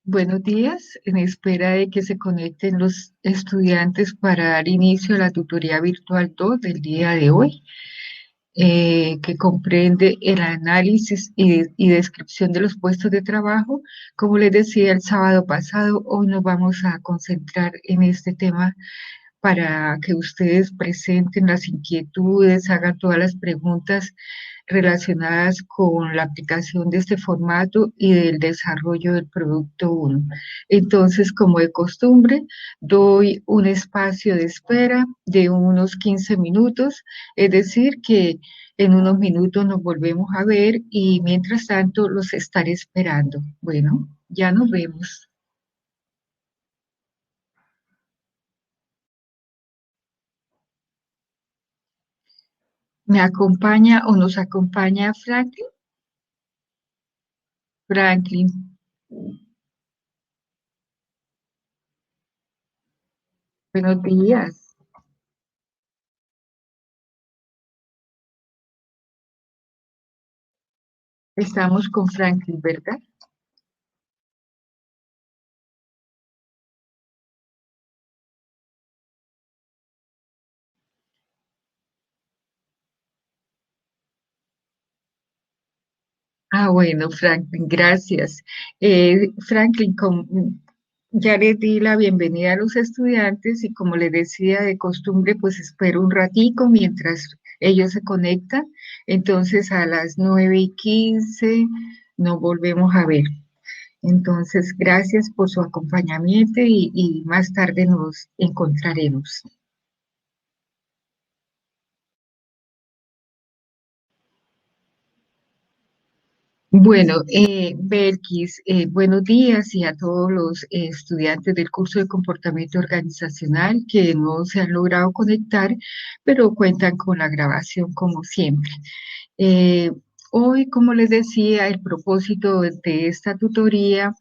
Buenos días, en espera de que se conecten los estudiantes para dar inicio a la tutoría virtual 2 del día de hoy, que comprende el análisis y descripción de los puestos de trabajo. Como les decía el sábado pasado, hoy nos vamos a concentrar en este tema para que ustedes presenten las inquietudes, hagan todas las preguntas relacionadas con la aplicación de este formato y del desarrollo del producto 1. Entonces, como de costumbre, doy un espacio de espera de unos 15 minutos, es decir, que en unos minutos nos volvemos a ver y mientras tanto los estaré esperando. Bueno, ya nos vemos. ¿Me acompaña o nos acompaña Franklin? Franklin, buenos días. Estamos con Franklin, ¿verdad? Ah, bueno, Franklin, gracias. Franklin, ya les di la bienvenida a los estudiantes y como les decía de costumbre, pues espero un ratico mientras ellos se conectan. Entonces a las 9:15 nos volvemos a ver. Entonces, gracias por su acompañamiento y más tarde nos encontraremos. Bueno, Belkis, buenos días y a todos los estudiantes del curso de comportamiento organizacional que no se han logrado conectar, pero cuentan con la grabación como siempre. Eh, Hoy, como les decía, el propósito de esta tutoría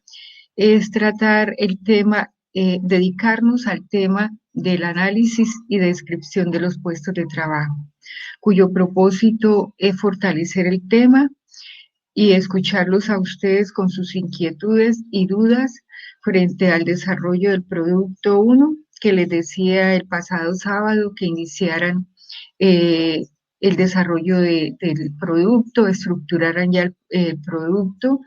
es tratar el tema, dedicarnos al tema del análisis y descripción de los puestos de trabajo, cuyo propósito es fortalecer el tema y escucharlos a ustedes con sus inquietudes y dudas frente al desarrollo del producto uno que les decía el pasado sábado que iniciaran eh, el desarrollo del producto, estructuraran ya el producto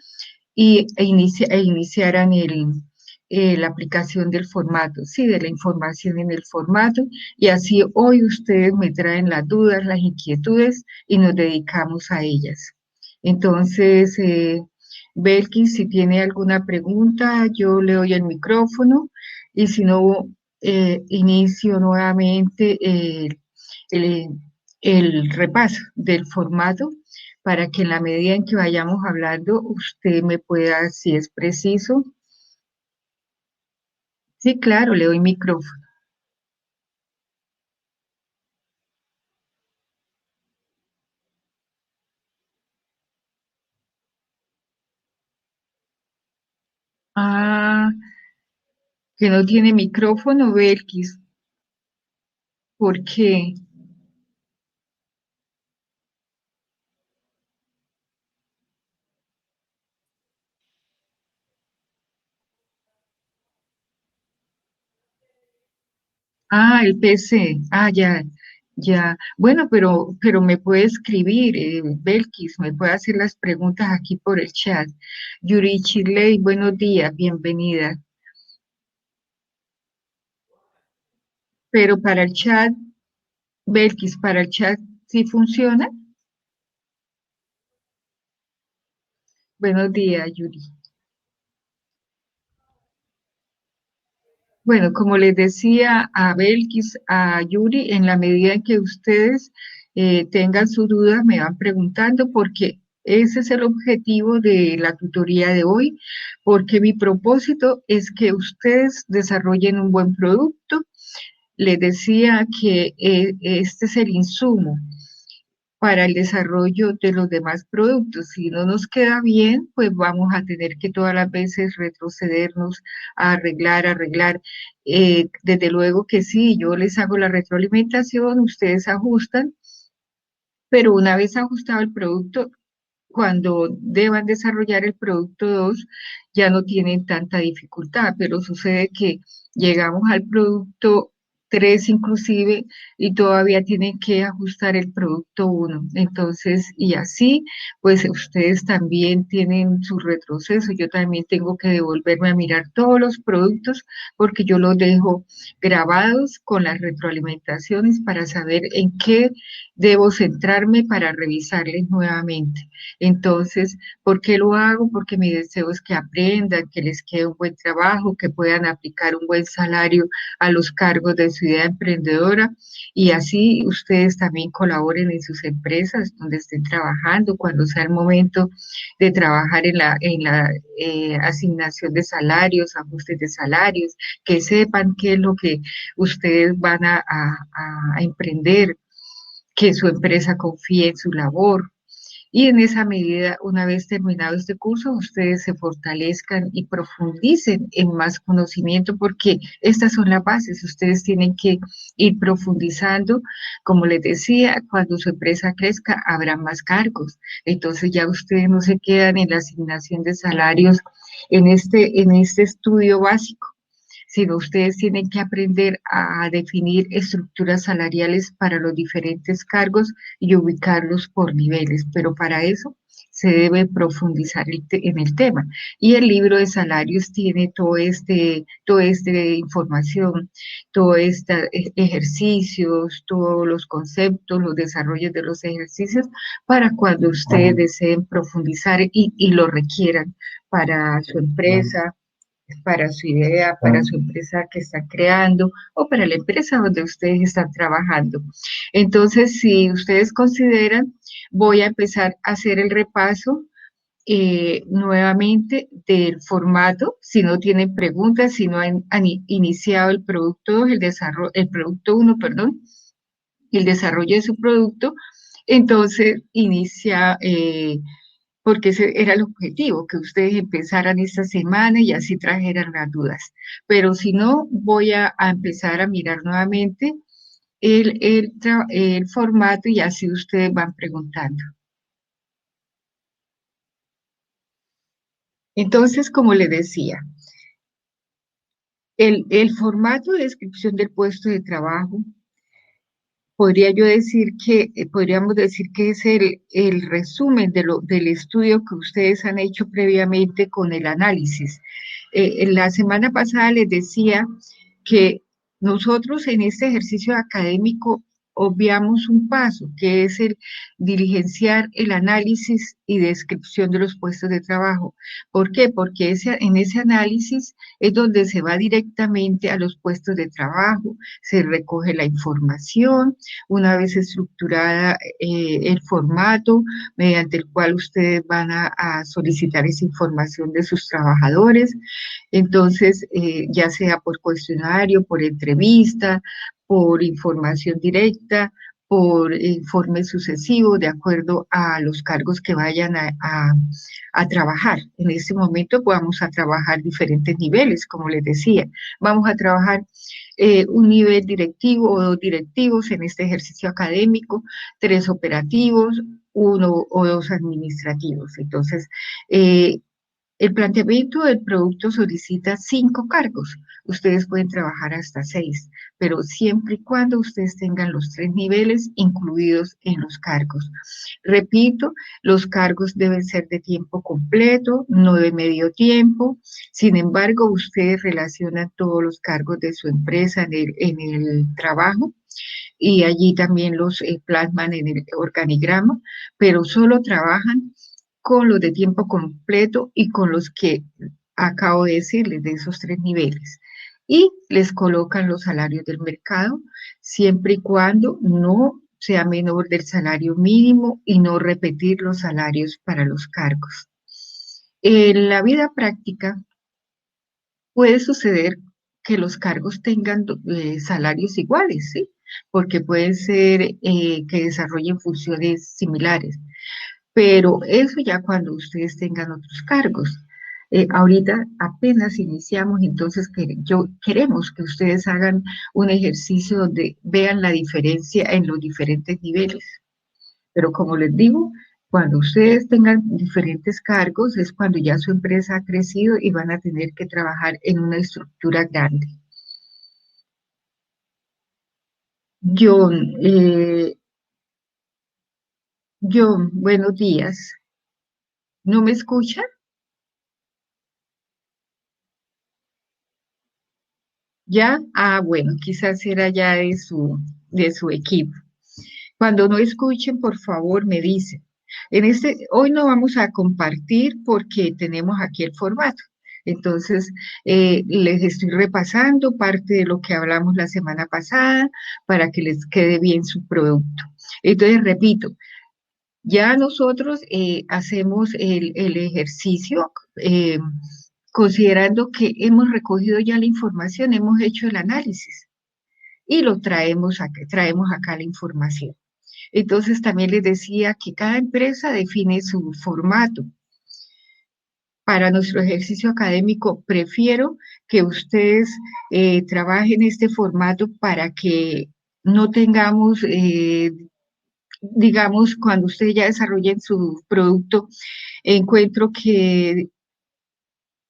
e iniciaran la aplicación del formato, sí, de la información en el formato, y así hoy ustedes me traen las dudas, las inquietudes y nos dedicamos a ellas. Entonces, Belkis, si tiene alguna pregunta, yo le doy el micrófono y si no, inicio nuevamente el, el repaso del formato para que en la medida en que vayamos hablando, usted me pueda, si es preciso. Sí, claro, le doy micrófono. Ah, que no tiene micrófono, Belkis. ¿Por qué? Ah, el PC. Ah, ya, ya. Bueno, pero me puede escribir, Belkis, me puede hacer las preguntas aquí por el chat. Yuri Chiley, buenos días, bienvenida. Pero para el chat, Belkis, para el chat, ¿sí funciona? Buenos días, Yuri. Bueno, como les decía a Belkis, a Yuri, en la medida en que ustedes tengan sus dudas, me van preguntando, porque ese es el objetivo de la tutoría de hoy, porque mi propósito es que ustedes desarrollen un buen producto. Les decía que este es el insumo para el desarrollo de los demás productos. Si no nos queda bien, pues vamos a tener que todas las veces retrocedernos a arreglar, arreglar. Desde luego que sí, yo les hago la retroalimentación, ustedes ajustan, pero una vez ajustado el producto, cuando deban desarrollar el producto 2 ya no tienen tanta dificultad, pero sucede que llegamos al producto 3 inclusive y todavía tienen que ajustar el producto uno. Entonces, y así, pues ustedes también tienen su retroceso. Yo también tengo que devolverme a mirar todos los productos porque yo los dejo grabados con las retroalimentaciones para saber en qué debo centrarme para revisarles nuevamente. Entonces, ¿por qué lo hago? Porque mi deseo es que aprendan, que les quede un buen trabajo, que puedan aplicar un buen salario a los cargos de su idea emprendedora y así ustedes también colaboren en sus empresas donde estén trabajando cuando sea el momento de trabajar en la asignación de salarios, ajustes de salarios, que sepan qué es lo que ustedes van a emprender, que su empresa confíe en su labor. Y en esa medida, una vez terminado este curso, ustedes se fortalezcan y profundicen en más conocimiento porque estas son las bases. Ustedes tienen que ir profundizando. Como les decía, cuando su empresa crezca, habrá más cargos. Entonces ya ustedes no se quedan en la asignación de salarios en este estudio básico, sino ustedes tienen que aprender a definir estructuras salariales para los diferentes cargos y ubicarlos por niveles, pero para eso se debe profundizar en el tema. Y el libro de salarios tiene toda esta información, todos estos ejercicios, todos los conceptos, los desarrollos de los ejercicios, para cuando ustedes deseen profundizar y lo requieran para su empresa, para su idea, para su empresa que está creando o para la empresa donde ustedes están trabajando. Entonces, si ustedes consideran, voy a empezar a hacer el repaso nuevamente del formato, si no tienen preguntas, si no han iniciado el producto 2, el producto uno, perdón, el desarrollo de su producto, entonces inicia porque ese era el objetivo, que ustedes empezaran esta semana y así trajeran las dudas. Pero si no, voy a empezar a mirar nuevamente el formato y así ustedes van preguntando. Entonces, como le decía, el formato de descripción del puesto de trabajo podríamos decir que es el resumen del estudio que ustedes han hecho previamente con el análisis. En la semana pasada les decía que nosotros en este ejercicio académico obviamos un paso, que es el diligenciar el análisis y descripción de los puestos de trabajo. ¿Por qué? Porque en ese análisis es donde se va directamente a los puestos de trabajo, se recoge la información, una vez estructurada el formato mediante el cual ustedes van a solicitar esa información de sus trabajadores. Entonces, ya sea por cuestionario, por entrevista, por información directa, por informe sucesivo, de acuerdo a los cargos que vayan a trabajar. En este momento vamos a trabajar diferentes niveles, como les decía. Vamos a trabajar un nivel directivo o dos directivos en este ejercicio académico, tres operativos, uno o dos administrativos. Entonces, el planteamiento del producto solicita 5 cargos. Ustedes pueden trabajar hasta 6, pero siempre y cuando ustedes tengan los 3 niveles incluidos en los cargos. Repito, los cargos deben ser de tiempo completo, no de medio tiempo. Sin embargo, ustedes relacionan todos los cargos de su empresa en el trabajo y allí también los plasman en el organigrama, pero solo trabajan con los de tiempo completo y con los que acabo de decirles, de esos 3 niveles. Y les colocan los salarios del mercado, siempre y cuando no sea menor del salario mínimo y no repetir los salarios para los cargos. En la vida práctica puede suceder que los cargos tengan salarios iguales, ¿sí? Porque pueden ser que desarrollen funciones similares, pero eso ya cuando ustedes tengan otros cargos. Ahorita apenas iniciamos, entonces queremos que ustedes hagan un ejercicio donde vean la diferencia en los diferentes niveles. Pero como les digo, Cuando ustedes tengan diferentes cargos es cuando ya su empresa ha crecido y van a tener que trabajar en una estructura grande. John, John, buenos días. ¿No me escucha? ¿Ya? Ah, bueno, quizás era ya de su equipo. Cuando no escuchen, por favor, me dicen. Hoy no vamos a compartir porque tenemos aquí el formato. Entonces, les estoy repasando parte de lo que hablamos la semana pasada para que les quede bien su producto. Entonces, repito, ya nosotros hacemos el ejercicio considerando que hemos recogido ya la información, hemos hecho el análisis y traemos acá la información. Entonces también les decía que cada empresa define su formato. Para nuestro ejercicio académico, prefiero que ustedes trabajen este formato para que no tengamos, digamos, cuando ustedes ya desarrollen su producto, encuentro que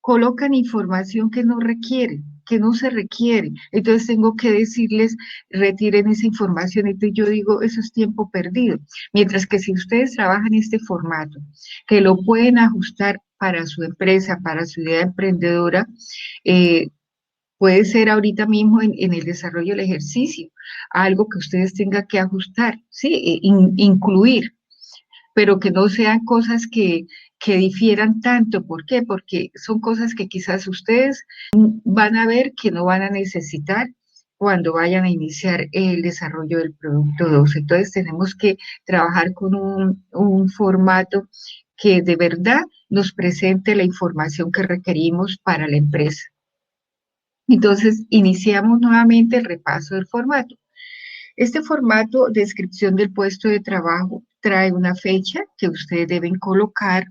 colocan información que no requieren, que no se requiere. Entonces tengo que decirles, retiren esa información. Entonces yo digo, eso es tiempo perdido. Mientras que si ustedes trabajan este formato, que lo pueden ajustar para su empresa, para su idea emprendedora, eh, puede ser ahorita mismo en el desarrollo del ejercicio, algo que ustedes tengan que ajustar, ¿sí? Incluir, pero que no sean cosas que difieran tanto. ¿Por qué? Porque son cosas que quizás ustedes van a ver que no van a necesitar cuando vayan a iniciar el desarrollo del producto 2. Entonces tenemos que trabajar con un formato que de verdad nos presente la información que requerimos para la empresa. Entonces, iniciamos nuevamente el repaso del formato. Este formato, descripción del puesto de trabajo, trae una fecha que ustedes deben colocar.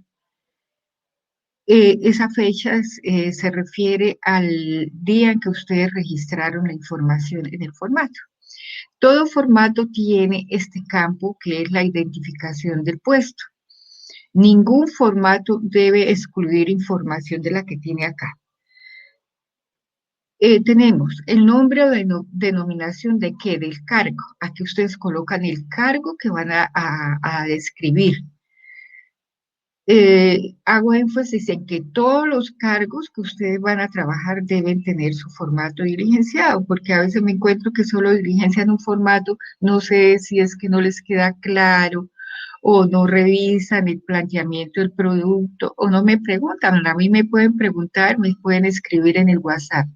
Esa fecha se refiere al día en que ustedes registraron la información en el formato. Todo formato tiene este campo que es la identificación del puesto. Ningún formato debe excluir información de la que tiene acá. Tenemos el nombre o denominación de qué, del cargo. Aquí ustedes colocan el cargo que van a describir. Hago énfasis en que todos los cargos que ustedes van a trabajar deben tener su formato diligenciado, porque a veces me encuentro que solo diligencian un formato, no sé si es que no les queda claro o no revisan el planteamiento del producto o no me preguntan. A mí me pueden preguntar, me pueden escribir en el WhatsApp.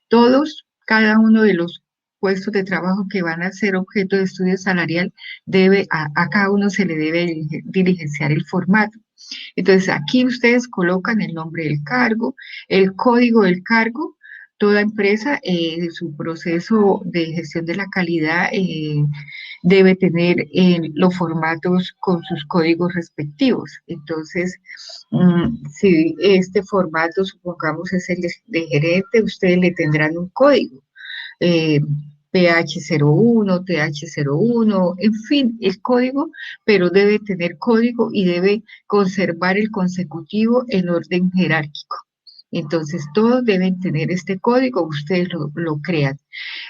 Todos, cada uno de los puestos de trabajo que van a ser objeto de estudio salarial, a cada uno se le debe diligenciar el formato. Entonces, aquí ustedes colocan el nombre del cargo, el código del cargo. Toda empresa, su proceso de gestión de la calidad debe tener los formatos con sus códigos respectivos. Entonces, si este formato, supongamos, es el de gerente, ustedes le tendrán un código. eh, PH01, TH01, en fin, el código, pero debe tener código y debe conservar el consecutivo en orden jerárquico. Entonces, todos deben tener este código, ustedes lo crean.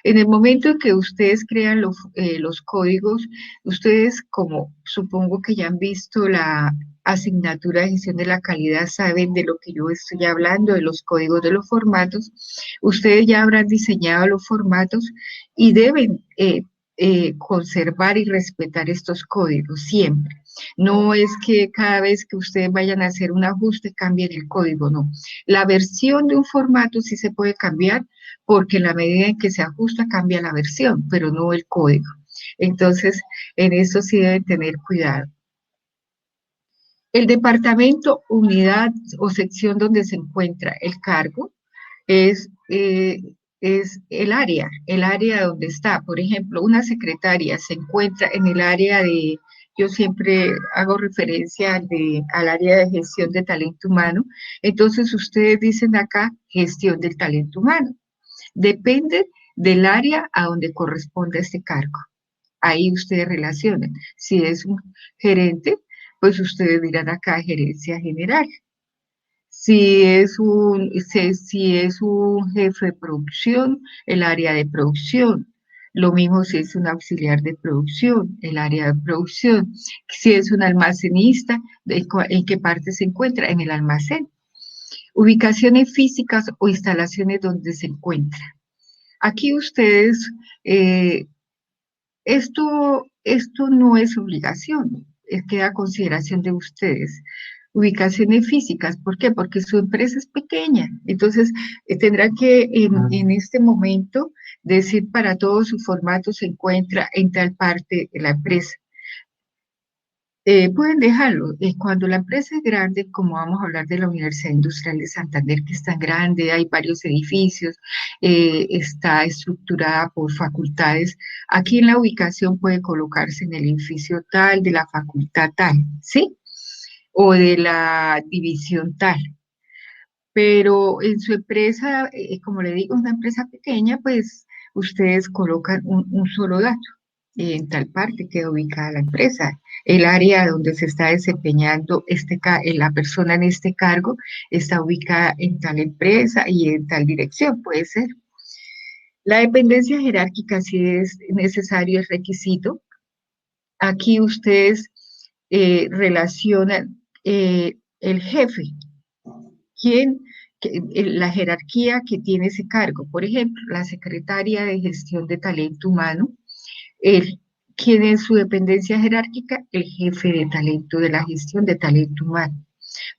En el momento en que ustedes crean los códigos, ustedes, como supongo que ya han visto la asignatura de gestión de la calidad, saben de lo que yo estoy hablando, de los códigos de los formatos. Ustedes ya habrán diseñado los formatos y deben conservar y respetar estos códigos siempre. No es que cada vez que ustedes vayan a hacer un ajuste cambien el código, no. La versión de un formato sí se puede cambiar porque en la medida en que se ajusta cambia la versión, pero no el código. Entonces, en eso sí deben tener cuidado. El departamento, unidad o sección donde se encuentra el cargo es, eh, es el área donde está. Por ejemplo, una secretaria se encuentra en el área de, yo siempre hago referencia al área de gestión de talento humano, entonces ustedes dicen acá gestión del talento humano. Depende del área a donde corresponde este cargo. Ahí ustedes relacionan. Si es un gerente, pues ustedes dirán acá gerencia general. Si es un jefe de producción, el área de producción. Lo mismo si es un auxiliar de producción, el área de producción. Si es un almacenista, ¿en qué parte se encuentra? En el almacén. Ubicaciones físicas o instalaciones donde se encuentra. Aquí ustedes, eh, esto no es obligación, queda a consideración de ustedes. Ubicaciones físicas, ¿por qué? Porque su empresa es pequeña, entonces tendrán que en este momento decir para todos su formato se encuentra en tal parte de la empresa. Pueden dejarlo. Cuando la empresa es grande, como vamos a hablar de la Universidad Industrial de Santander, que es tan grande, hay varios edificios, está estructurada por facultades. Aquí en la ubicación puede colocarse en el edificio tal, de la facultad tal, ¿sí? O de la división tal. Pero en su empresa, como le digo, una empresa pequeña, pues ustedes colocan un solo dato. En tal parte queda ubicada la empresa. El área donde se está desempeñando la persona en este cargo está ubicada en tal empresa y en tal dirección, puede ser. La dependencia jerárquica, si es necesario, es requisito. Aquí ustedes relacionan el jefe, quién, la jerarquía que tiene ese cargo. Por ejemplo, la secretaria de gestión de talento humano, el, ¿quién es su dependencia jerárquica? El jefe de talento, de la gestión de talento humano.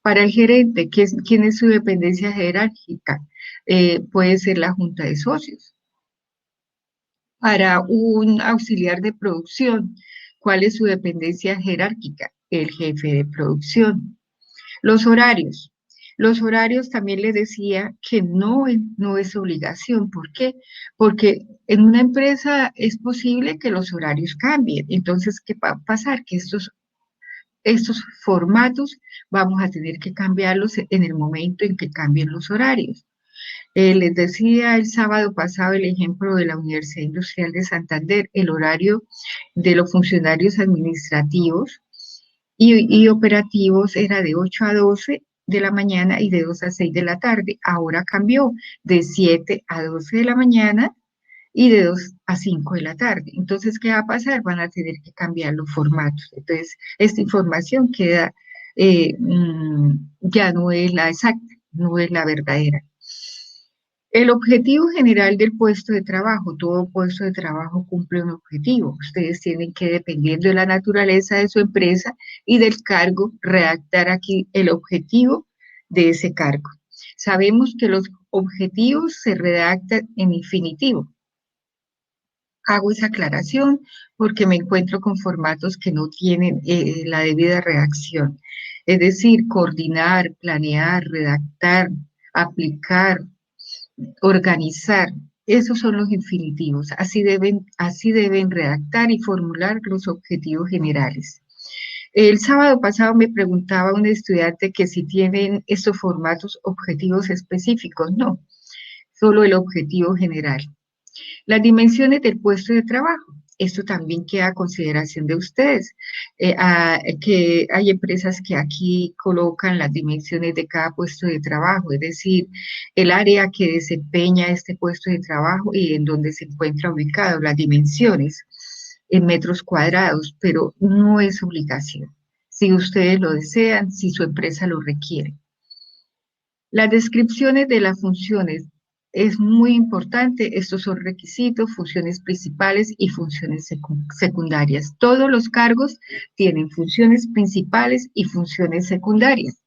Para el gerente, ¿quién es su dependencia jerárquica? Puede ser la junta de socios. Para un auxiliar de producción, ¿cuál es su dependencia jerárquica? El jefe de producción. Los horarios. Los horarios también les decía que no es obligación. ¿Por qué? Porque en una empresa es posible que los horarios cambien. Entonces, ¿qué va a pasar? Que estos formatos vamos a tener que cambiarlos en el momento en que cambien los horarios. Les decía el sábado pasado el ejemplo de la Universidad Industrial de Santander, el horario de los funcionarios administrativos y operativos era de 8 a 12 de la mañana y de 2 a 6 de la tarde. Ahora cambió de 7 a 12 de la mañana y de 2 a 5 de la tarde. Entonces, ¿qué va a pasar? Van a tener que cambiar los formatos. Entonces, esta información queda, ya no es la exacta, no es la verdadera. El objetivo general del puesto de trabajo, todo puesto de trabajo cumple un objetivo. Ustedes tienen que, dependiendo de la naturaleza de su empresa y del cargo, redactar aquí el objetivo de ese cargo. Sabemos que los objetivos se redactan en infinitivo. Hago esa aclaración porque me encuentro con formatos que no tienen la debida redacción. Es decir, coordinar, planear, redactar, aplicar, organizar. Esos son los infinitivos. Así deben redactar y formular los objetivos generales. El sábado pasado me preguntaba un estudiante que si tienen estos formatos objetivos específicos. No, solo el objetivo general. Las dimensiones del puesto de trabajo. Esto también queda a consideración de ustedes, que hay empresas que aquí colocan las dimensiones de cada puesto de trabajo, es decir, el área que desempeña este puesto de trabajo y en donde se encuentra ubicado, las dimensiones en metros cuadrados, pero no es obligación. Si ustedes lo desean, si su empresa lo requiere. Las descripciones de las funciones es muy importante. Estos son requisitos, funciones principales y funciones secundarias. Todos los cargos tienen funciones principales y funciones secundarias.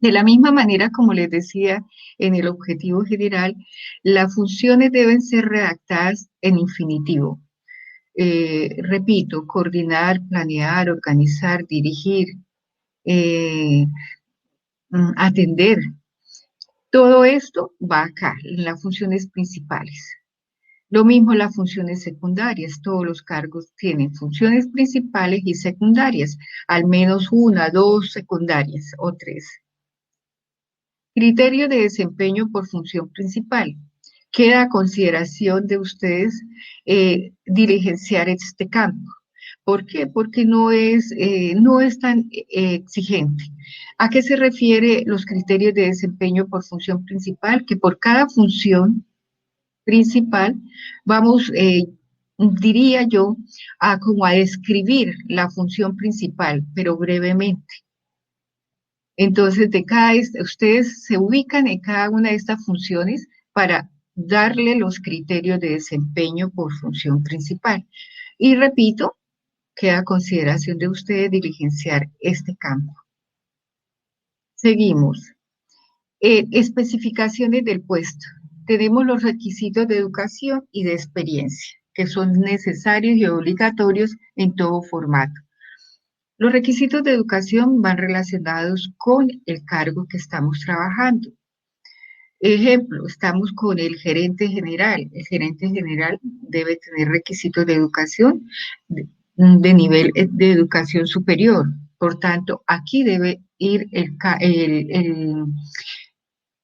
De la misma manera, como les decía en el objetivo general, las funciones deben ser redactadas en infinitivo. Repito, coordinar, planear, organizar, dirigir, eh, atender. Todo esto va acá, en las funciones principales. Lo mismo las funciones secundarias, todos los cargos tienen funciones principales y secundarias, al menos una, dos secundarias o tres. Criterio de desempeño por función principal. Queda a consideración de ustedes diligenciar este campo. ¿Por qué? Porque no es tan exigente. ¿A qué se refiere los criterios de desempeño por función principal? Que por cada función principal vamos, diría yo, a como a describir la función principal, pero brevemente. Entonces, ustedes se ubican en cada una de estas funciones para darle los criterios de desempeño por función principal. Y repito, queda a consideración de ustedes diligenciar este campo. Seguimos. Especificaciones del puesto. Tenemos los requisitos de educación y de experiencia, que son necesarios y obligatorios en todo formato. Los requisitos de educación van relacionados con el cargo que estamos trabajando. Ejemplo, estamos con el gerente general. El gerente general debe tener requisitos de educación de nivel de educación superior. Por tanto, aquí debe ir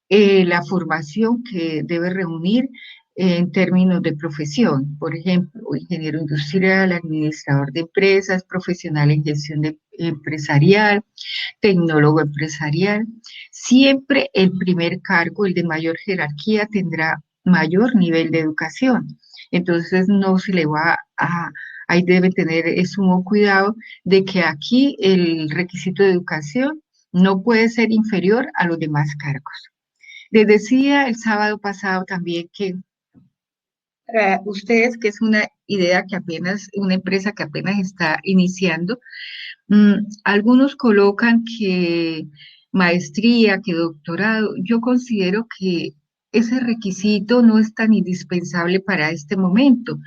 la formación que debe reunir en términos de profesión. Por ejemplo, ingeniero industrial, administrador de empresas, profesional en empresarial, tecnólogo empresarial. Siempre el primer cargo, el de mayor jerarquía, tendrá mayor nivel de educación. Entonces no se le va ahí debe tener sumo cuidado de que aquí el requisito de educación no puede ser inferior a los demás cargos. Les decía el sábado pasado también que para ustedes, que es una idea que apenas, una empresa que apenas está iniciando, algunos colocan que maestría, que doctorado. Yo considero que ese requisito no es tan indispensable para este momento.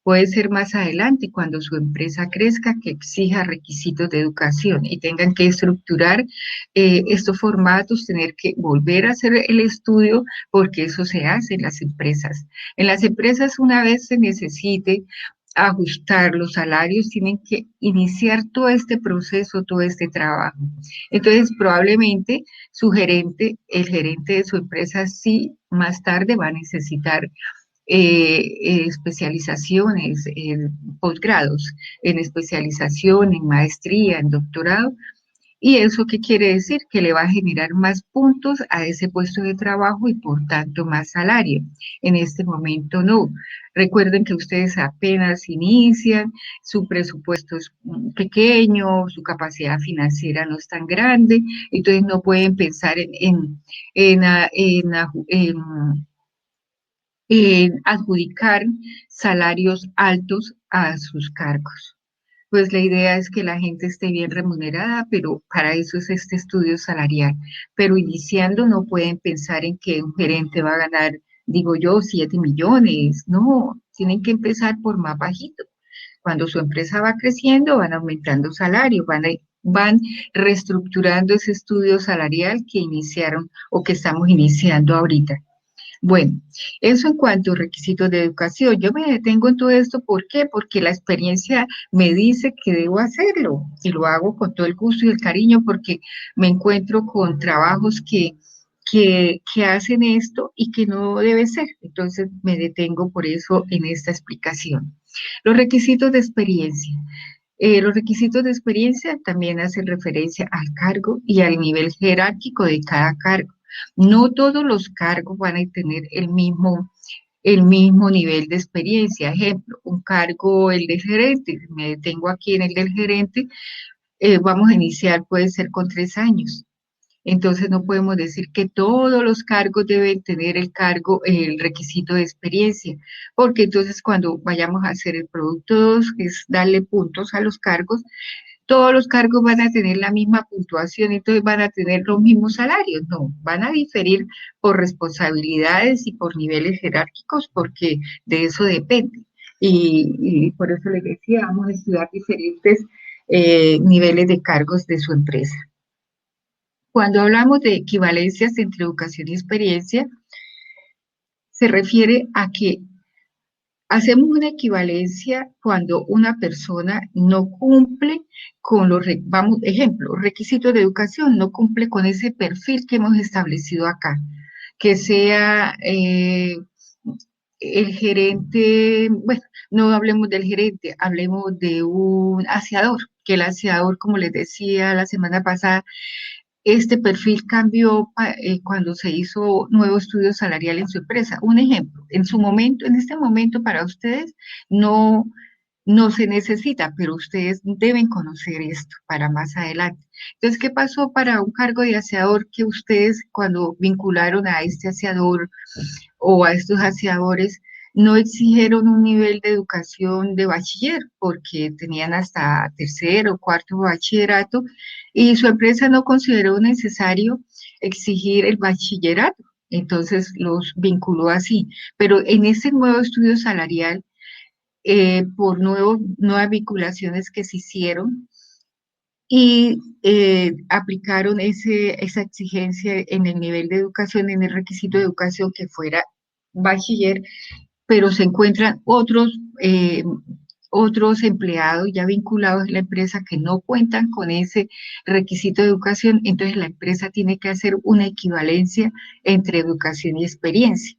Puede ser más adelante cuando su empresa crezca que exija requisitos de educación y tengan que estructurar estos formatos, tener que volver a hacer el estudio porque eso se hace en las empresas. En las empresas una vez se necesite ajustar los salarios, tienen que iniciar todo este proceso, todo este trabajo. Entonces, probablemente su gerente, el gerente de su empresa, sí, más tarde va a necesitar especializaciones, posgrados, en especialización, en maestría, en doctorado, ¿y eso qué quiere decir? Que le va a generar más puntos a ese puesto de trabajo y por tanto más salario. En este momento no. Recuerden que ustedes apenas inician, su presupuesto es pequeño, su capacidad financiera no es tan grande, entonces no pueden pensar en, a- en adjudicar salarios altos a sus cargos. Pues la idea es que la gente esté bien remunerada, pero para eso es este estudio salarial. Pero iniciando no pueden pensar en que un gerente va a ganar, digo yo, 7 millones. No, tienen que empezar por más bajito. Cuando su empresa va creciendo, van aumentando salarios, van reestructurando ese estudio salarial que iniciaron o que estamos iniciando ahorita. Bueno, eso en cuanto a requisitos de educación. Yo me detengo en todo esto, ¿por qué? Porque la experiencia me dice que debo hacerlo y lo hago con todo el gusto y el cariño porque me encuentro con trabajos que hacen esto y que no debe ser. Entonces me detengo por eso en esta explicación. Los requisitos de experiencia. Los requisitos de experiencia también hacen referencia al cargo y al nivel jerárquico de cada cargo. No todos los cargos van a tener el mismo nivel de experiencia. Ejemplo, un cargo, el de gerente, me detengo aquí en el del gerente, vamos a iniciar, puede ser con 3 años. Entonces no podemos decir que todos los cargos deben tener el requisito de experiencia, porque entonces cuando vayamos a hacer el producto 2, que es darle puntos a los cargos, todos los cargos van a tener la misma puntuación, entonces van a tener los mismos salarios. No, van a diferir por responsabilidades y por niveles jerárquicos, porque de eso depende. Y por eso les decía, vamos a estudiar diferentes niveles de cargos de su empresa. Cuando hablamos de equivalencias entre educación y experiencia, se refiere a que hacemos una equivalencia cuando una persona no cumple con vamos, ejemplo, requisitos de educación, no cumple con ese perfil que hemos establecido acá, que sea el gerente, bueno, no hablemos del gerente, hablemos de un aseador, que el aseador, como les decía la semana pasada, este perfil cambió cuando se hizo nuevo estudio salarial en su empresa. Un ejemplo, en su momento, en este momento para ustedes no, no se necesita, pero ustedes deben conocer esto para más adelante. Entonces, ¿qué pasó para un cargo de aseador que ustedes cuando vincularon a este aseador o a estos aseadores no exigieron un nivel de educación de bachiller porque tenían hasta tercero o cuarto bachillerato y su empresa no consideró necesario exigir el bachillerato? Entonces los vinculó así. Pero en ese nuevo estudio salarial, por nuevas vinculaciones que se hicieron, y aplicaron esa exigencia en el nivel de educación, en el requisito de educación que fuera bachiller, pero se encuentran otros empleados ya vinculados en la empresa que no cuentan con ese requisito de educación, entonces la empresa tiene que hacer una equivalencia entre educación y experiencia.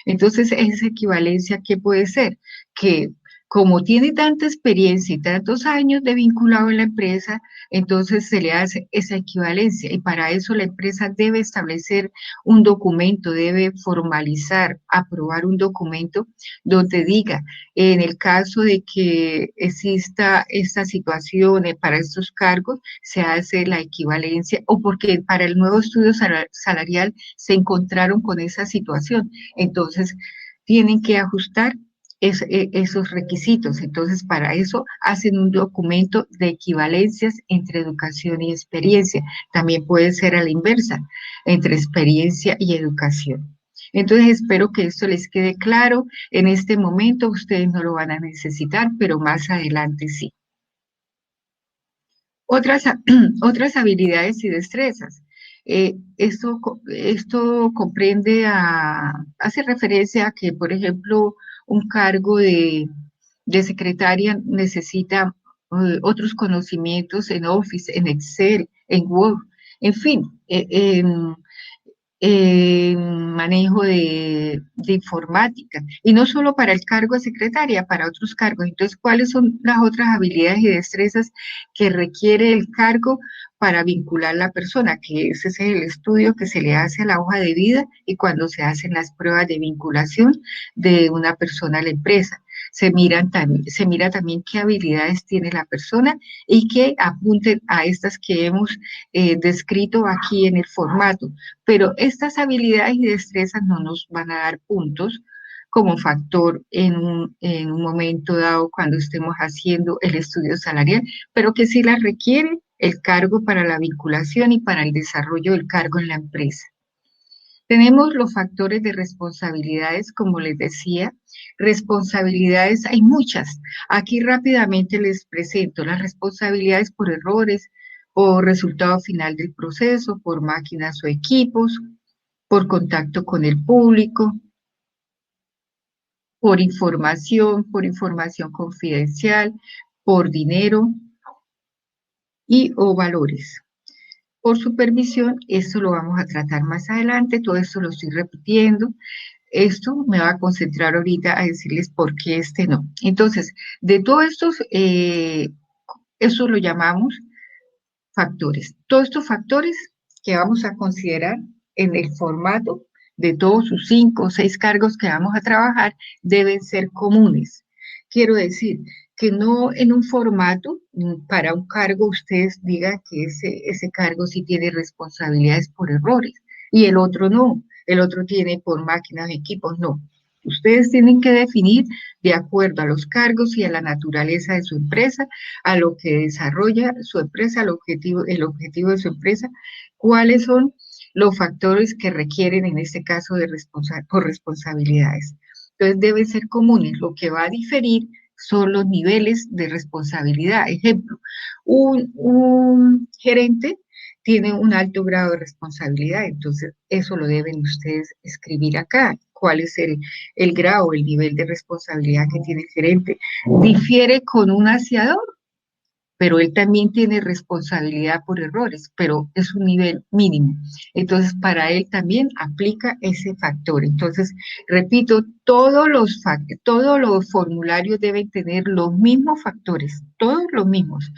Entonces, esa equivalencia, ¿qué puede ser? Que como tiene tanta experiencia y tantos años de vinculado en la empresa, entonces se le hace esa equivalencia y para eso la empresa debe establecer un documento, debe formalizar, aprobar un documento donde diga, en el caso de que exista esta situación para estos cargos, se hace la equivalencia o porque para el nuevo estudio salarial se encontraron con esa situación. Entonces, tienen que ajustar esos requisitos. Entonces, para eso hacen un documento de equivalencias entre educación y experiencia. También puede ser a la inversa, entre experiencia y educación. Entonces, espero que esto les quede claro. En este momento ustedes no lo van a necesitar, pero más adelante sí. Otras, otras habilidades y destrezas. Esto comprende hace referencia a que, por ejemplo, un cargo de secretaria necesita otros conocimientos en Office, en Excel, en Word, en fin, manejo de informática, y no solo para el cargo de secretaria, para otros cargos. Entonces, ¿cuáles son las otras habilidades y destrezas que requiere el cargo para vincular a la persona? Que ese es el estudio que se le hace a la hoja de vida y cuando se hacen las pruebas de vinculación de una persona a la empresa. Se mira también qué habilidades tiene la persona y que apunten a estas que hemos descrito aquí en el formato, pero estas habilidades y destrezas no nos van a dar puntos como factor en un momento dado cuando estemos haciendo el estudio salarial, pero que sí las requiere el cargo para la vinculación y para el desarrollo del cargo en la empresa. Tenemos los factores de responsabilidades, como les decía, responsabilidades hay muchas. Aquí rápidamente les presento las responsabilidades por errores, por resultado final del proceso, por máquinas o equipos, por contacto con el público, por información confidencial, por dinero y o valores. Por supervisión, esto lo vamos a tratar más adelante, todo esto lo estoy repitiendo. Esto me va a concentrar ahorita a decirles por qué este no. Entonces, de todos estos, eso lo llamamos factores. Todos estos factores que vamos a considerar en el formato de todos sus 5 o 6 cargos que vamos a trabajar deben ser comunes. Quiero decir que no en un formato para un cargo ustedes digan que ese cargo sí tiene responsabilidades por errores y el otro no, el otro tiene por máquinas, equipos, no. Ustedes tienen que definir de acuerdo a los cargos y a la naturaleza de su empresa, a lo que desarrolla su empresa, el objetivo de su empresa, cuáles son los factores que requieren en este caso de por responsabilidades. Entonces deben ser comunes. Lo que va a diferir son los niveles de responsabilidad. Ejemplo, un gerente tiene un alto grado de responsabilidad, entonces eso lo deben ustedes escribir acá. ¿Cuál es el grado, el nivel de responsabilidad que tiene el gerente? ¿Difiere con un aseador? pero él también tiene responsabilidad por errores, pero es un nivel mínimo. Entonces, para él también aplica ese factor. Entonces, repito, todos los formularios deben tener los mismos factores, todos los mismos.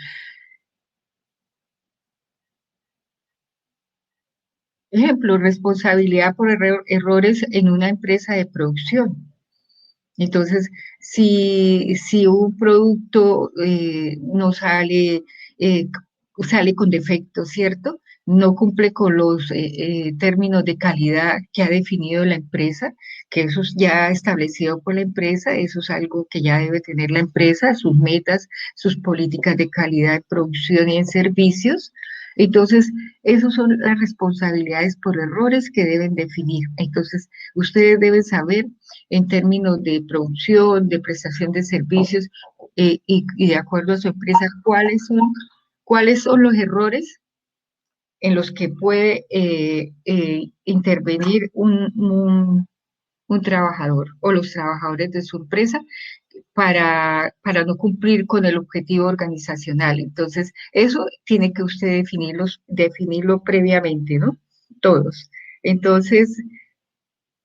Ejemplo, responsabilidad por errores en una empresa de producción. Entonces, si un producto no eh, sale con defecto, ¿cierto? No cumple con los términos de calidad que ha definido la empresa, que eso es ya establecido por la empresa, eso es algo que ya debe tener la empresa, sus metas, sus políticas de calidad de producción y en servicios. Entonces, esas son las responsabilidades por errores que deben definir. Entonces, ustedes deben saber en términos de producción, de prestación de servicios y de acuerdo a su empresa, cuáles son los errores en los que puede intervenir un trabajador o los trabajadores de su empresa para no cumplir con el objetivo organizacional. Entonces, eso tiene que usted definirlo previamente, ¿no? Todos. Entonces,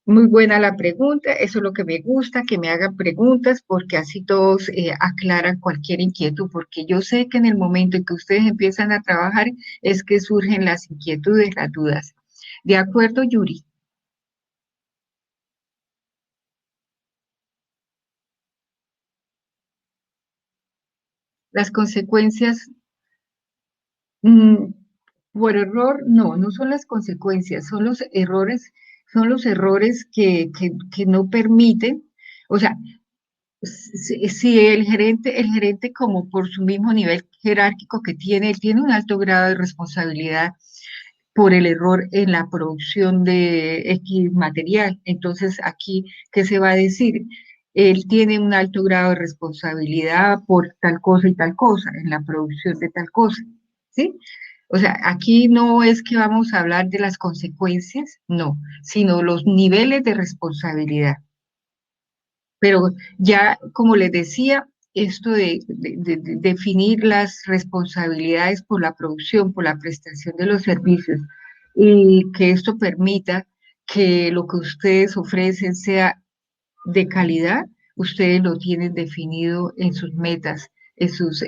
muy buena la pregunta, eso es lo que me gusta, que me hagan preguntas, porque así todos aclaran cualquier inquietud, porque yo sé que en el momento en que ustedes empiezan a trabajar es que surgen las inquietudes, las dudas. ¿De acuerdo, Yuri? Las consecuencias, mm, por error, no, no son las consecuencias, son los errores que no permiten, o sea, si el gerente como por su mismo nivel jerárquico que tiene, él tiene un alto grado de responsabilidad por el error en la producción de X material. Entonces, aquí, ¿qué se va a decir? Él tiene un alto grado de responsabilidad por tal cosa y tal cosa, en la producción de tal cosa, ¿sí? O sea, aquí no es que vamos a hablar de las consecuencias, no, sino los niveles de responsabilidad. Pero ya, como les decía, esto de definir las responsabilidades por la producción, por la prestación de los servicios, y que esto permita que lo que ustedes ofrecen sea de calidad, ustedes lo tienen definido en sus metas, en sus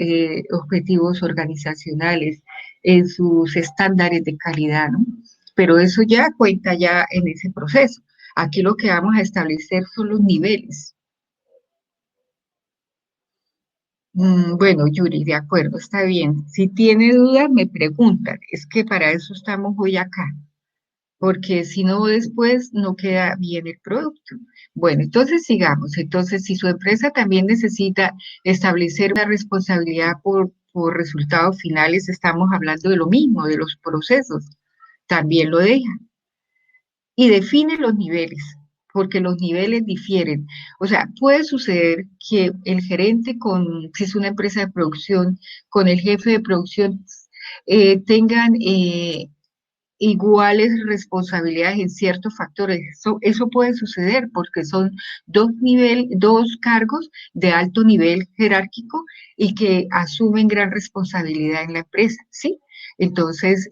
objetivos organizacionales, en sus estándares de calidad, ¿no? Pero eso ya cuenta ya en ese proceso. Aquí lo que vamos a establecer son los niveles. Bueno, Yuri, de acuerdo, está bien. Si tiene dudas, me preguntan. Es que para eso estamos hoy acá, porque si no, después no queda bien el producto. Bueno, entonces sigamos. Entonces, si su empresa también necesita establecer una responsabilidad por resultados finales, estamos hablando de lo mismo, de los procesos. También lo deja y define los niveles, porque los niveles difieren. O sea, puede suceder que el gerente si es una empresa de producción, con el jefe de producción, tengan iguales responsabilidades en ciertos factores. Eso puede suceder porque son dos cargos de alto nivel jerárquico y que asumen gran responsabilidad en la empresa, ¿sí? Entonces,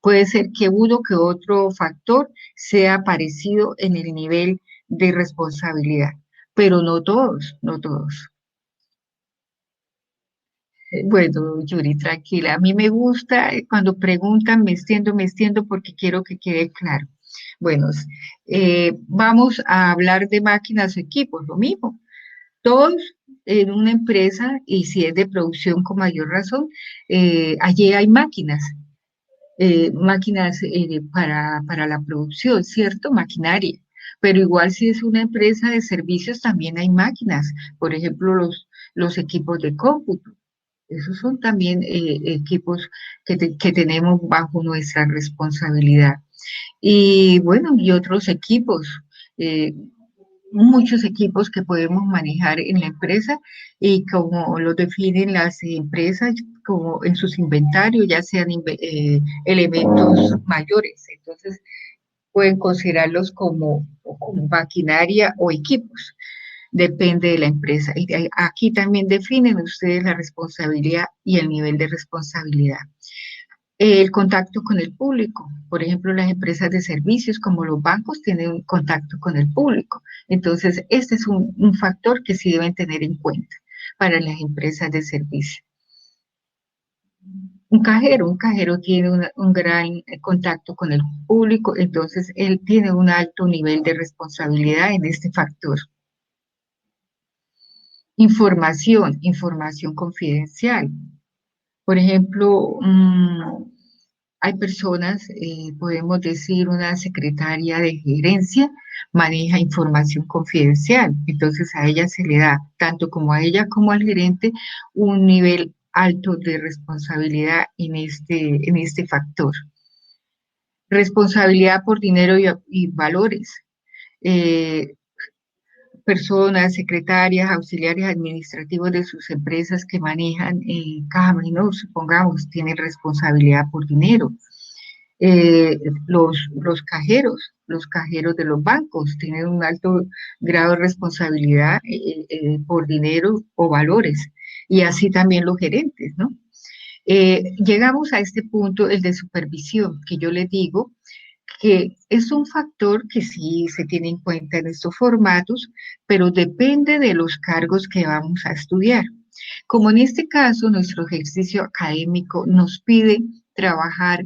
puede ser que uno que otro factor sea parecido en el nivel de responsabilidad, pero no todos, no todos. Bueno, Yuri, tranquila. A mí me gusta cuando preguntan, me extiendo porque quiero que quede claro. Bueno, vamos a hablar de máquinas o equipos, lo mismo. Todos en una empresa, y si es de producción con mayor razón, allí hay máquinas para la producción, ¿cierto? Maquinaria. Pero igual si es una empresa de servicios, también hay máquinas. Por ejemplo, los equipos de cómputo. Esos son también equipos que tenemos bajo nuestra responsabilidad. Y bueno, y otros equipos, eh, muchos equipos que podemos manejar en la empresa y como lo definen las empresas, como en sus inventarios, ya sean elementos mayores. Entonces, pueden considerarlos como maquinaria o equipos. depende de la empresa. Y aquí también definen ustedes la responsabilidad y el nivel de responsabilidad. El contacto con el público. Por ejemplo, las empresas de servicios como los bancos tienen un contacto con el público. Entonces, este es un factor que sí deben tener en cuenta para las empresas de servicio. Un cajero tiene un gran contacto con el público, entonces él tiene un alto nivel de responsabilidad en este factor. Información confidencial. Por ejemplo, hay personas, podemos decir, una secretaria de gerencia maneja información confidencial, entonces a ella se le da, tanto como a ella como al gerente, un nivel alto de responsabilidad en este factor. Responsabilidad por dinero y valores. Eh, Personas, secretarias, auxiliares administrativos de sus empresas que manejan CAME, ¿no? Supongamos, tienen responsabilidad por dinero. Los cajeros de los bancos tienen un alto grado de responsabilidad por dinero o valores, y así también los gerentes, ¿no? Llegamos a este punto, el de supervisión, que yo les digo que es un factor que sí se tiene en cuenta en estos formatos, pero depende de los cargos que vamos a estudiar. Como en este caso, nuestro ejercicio académico nos pide trabajar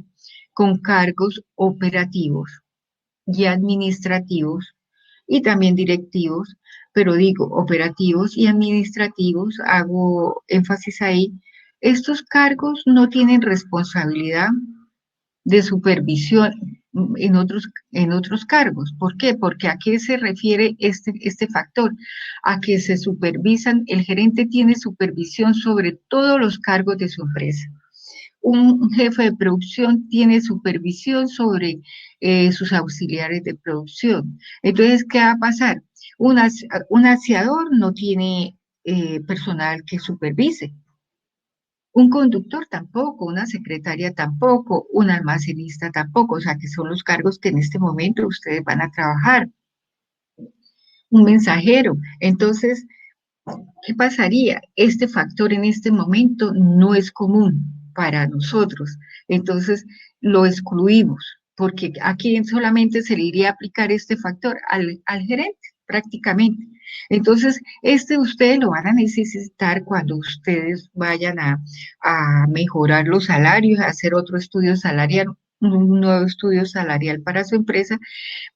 con cargos operativos y administrativos y también directivos, pero digo operativos y administrativos, hago énfasis ahí, estos cargos no tienen responsabilidad de supervisión en otros cargos. ¿Por qué? Porque a qué se refiere este factor, a que se supervisan, el gerente tiene supervisión sobre todos los cargos de su empresa. Un jefe de producción tiene supervisión sobre sus auxiliares de producción. Entonces, ¿qué va a pasar? Un aseador no tiene personal que supervise, un conductor tampoco, una secretaria tampoco, un almacenista tampoco, o sea que son los cargos que en este momento ustedes van a trabajar. Un mensajero. Entonces, ¿qué pasaría? Este factor en este momento no es común para nosotros. Entonces, lo excluimos, porque a quién solamente se le iría a aplicar este factor, al gerente, prácticamente. Entonces, este ustedes lo van a necesitar cuando ustedes vayan a mejorar los salarios, a hacer otro estudio salarial, un nuevo estudio salarial para su empresa,